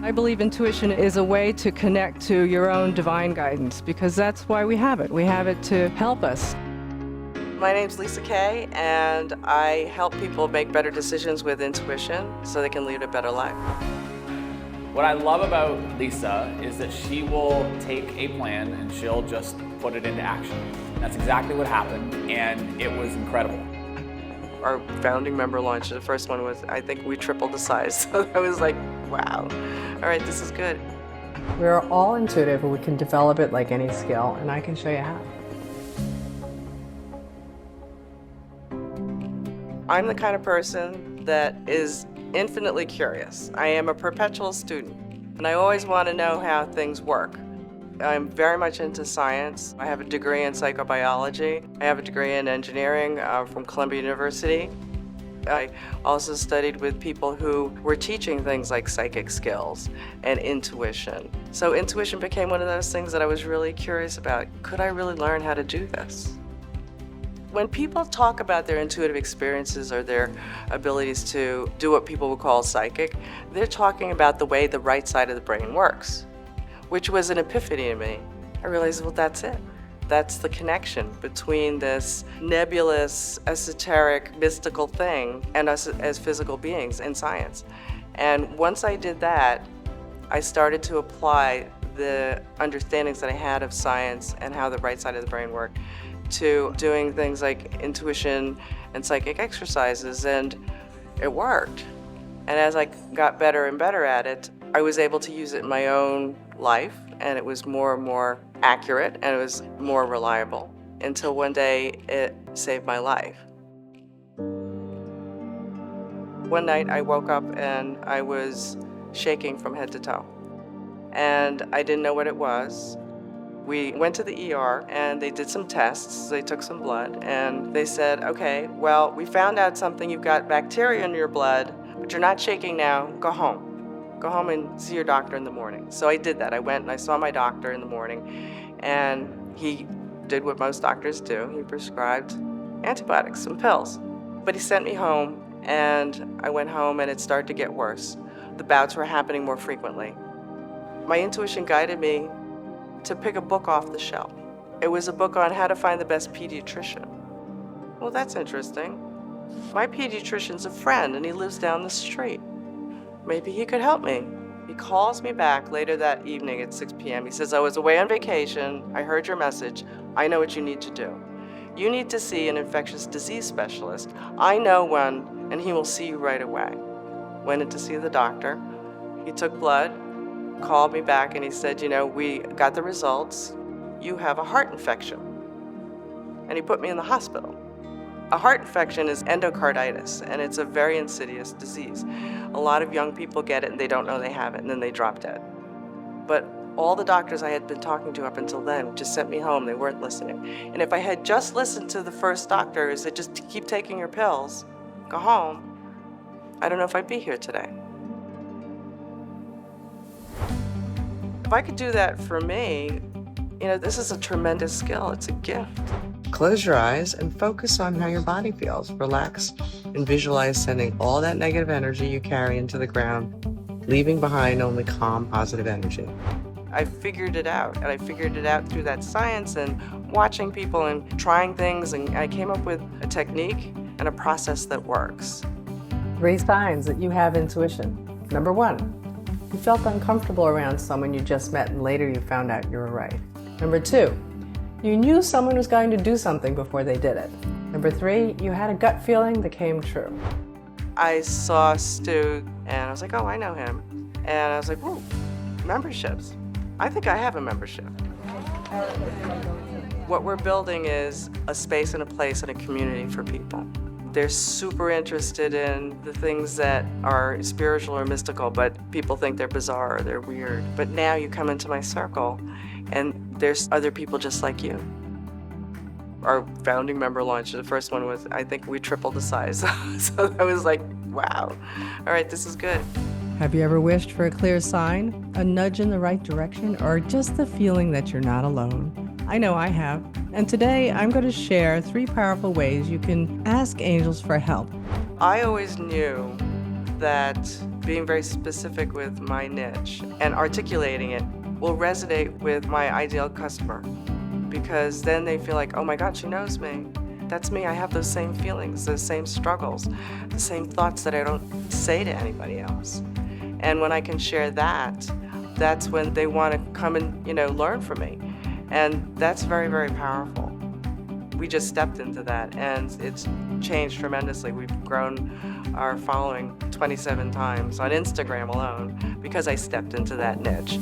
I believe intuition is a way to connect to your own divine guidance because that's why we have it. We have it to help us. My name's Lisa Kay, and I help people make better decisions with intuition so they can lead a better life. What I love about Lisa is that she will take a plan and she'll just put it into action. That's exactly what happened, and it was incredible. Our founding member launch, the first one was, I think we tripled the size. So I was like, wow, all right, this is good. We're all intuitive and we can develop it like any skill, and I can show you how. I'm the kind of person that is infinitely curious. I am a perpetual student, and I always want to know how things work. I'm very much into science. I have a degree in psychobiology. I have a degree in engineering from Columbia University. I also studied with people who were teaching things like psychic skills and intuition. So intuition became one of those things that I was really curious about. Could I really learn how to do this? When people talk about their intuitive experiences or their abilities to do what people would call psychic, they're talking about the way the right side of the brain works, which was an epiphany to me. I realized, well, that's it. That's the connection between this nebulous, esoteric, mystical thing and us as physical beings in science. And once I did that, I started to apply the understandings that I had of science and how the right side of the brain worked to doing things like intuition and psychic exercises, and it worked. And as I got better and better at it, I was able to use it in my own life, and it was more and more accurate, and it was more reliable, until one day it saved my life. One night I woke up and I was shaking from head to toe, and I didn't know what it was. We went to the ER and they did some tests. They took some blood and they said, okay, well, we found out something. You've got bacteria in your blood, but you're not shaking now. Go home. Go home and see your doctor in the morning. So I did that. I went and I saw my doctor in the morning, and he did what most doctors do. He prescribed antibiotics, some pills. But he sent me home, and I went home and it started to get worse. The bouts were happening more frequently. My intuition guided me to pick a book off the shelf. It was a book on how to find the best pediatrician. Well, that's interesting. My pediatrician's a friend and he lives down the street. Maybe he could help me. He calls me back later that evening at 6 p.m. He says, I was away on vacation. I heard your message. I know what you need to do. You need to see an infectious disease specialist. I know one, and he will see you right away. Went in to see the doctor. He took blood, called me back, and he said, you know, we got the results. You have a heart infection. And he put me in the hospital. A heart infection is endocarditis, and it's a very insidious disease. A lot of young people get it and they don't know they have it, and then they drop dead. But all the doctors I had been talking to up until then just sent me home. They weren't listening. And if I had just listened to the first doctor who said, just keep taking your pills, go home, I don't know if I'd be here today. If I could do that for me, you know, this is a tremendous skill. It's a gift. Close your eyes and focus on how your body feels. Relax and visualize sending all that negative energy you carry into the ground, leaving behind only calm, positive energy. I figured it out, and I figured it out through that science and watching people and trying things, and I came up with a technique and a process that works. 3 signs that you have intuition. Number 1. You felt uncomfortable around someone you just met and later you found out you were right. Number 2, you knew someone was going to do something before they did it. Number 3, you had a gut feeling that came true. I saw Stu and I was like, oh, I know him. And I was like, ooh, memberships. I think I have a membership. What we're building is a space and a place and a community for people. They're super interested in the things that are spiritual or mystical, but people think they're bizarre or they're weird. But now you come into my circle and there's other people just like you. Our founding member launch, the first one was, I think we tripled the size. So I was like, wow, all right, this is good. Have you ever wished for a clear sign, a nudge in the right direction, or just the feeling that you're not alone? I know I have. And today I'm going to share 3 powerful ways you can ask angels for help. I always knew that being very specific with my niche and articulating it will resonate with my ideal customer, because then they feel like, oh my God, she knows me. That's me. I have those same feelings, those same struggles, the same thoughts that I don't say to anybody else. And when I can share that, that's when they want to come and, learn from me. And that's very, very powerful. We just stepped into that, and it's changed tremendously. We've grown our following 27 times on Instagram alone because I stepped into that niche.